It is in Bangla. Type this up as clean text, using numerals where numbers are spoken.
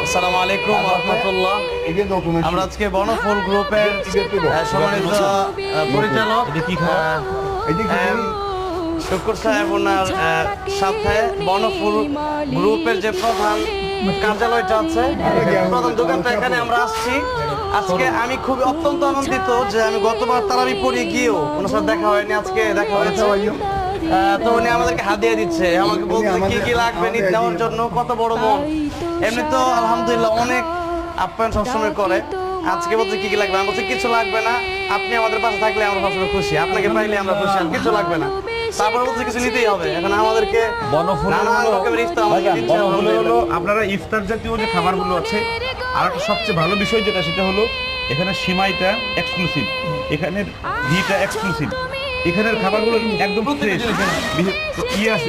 আসসালামু আলাইকুম ওয়া রাহমাতুল্লাহ। আমরা আজকে বনফুল গ্রুপের সম্মানিত পরিচালক শুকুর সাহেব ওনার সাথে বনফুল গ্রুপের যে প্রধান কার্যালয়টা আছে, প্রধান দোকানটা, এখানে আমরা আসছি। আজকে আমি খুব অত্যন্ত আনন্দিত যে আমি গতবার তারাবি পড়ে গিয়েও ওনার সাথে দেখা হয়নি, আজকে দেখা হয়েছে। তো উনি আমাদেরকে হাদিয়া দিচ্ছে, আমাকে বলছে কি কি লাগবে নেওয়ার জন্য। কত বড় মন! এমনি তো আলহামদুলিল্লাহ অনেক আপ্যায়ন সবসময় করে। আজকে বলছে কি কি লাগবে, আমি বলছি কিছু লাগবে না, আপনি আমাদের পাশে থাকলে আমরা সবসময় খুশি, আপনাকে পাইলে আমরা খুশি, আর কিছু লাগবে না। তারপরে বলছে কিছু নিতেই হবে। এখন আমাদেরকে আপনারা ইফতার জাতীয় যে খাবারগুলো আছে, আর একটা সবচেয়ে ভালো বিষয় যেটা, সেটা হলো এখানে সিমাইটা এক্সক্লুসিভ, এখানের ঘিটা এক্সক্লুসিভ, এখানের খাবারগুলো একদম ফ্রেশ। কি আছে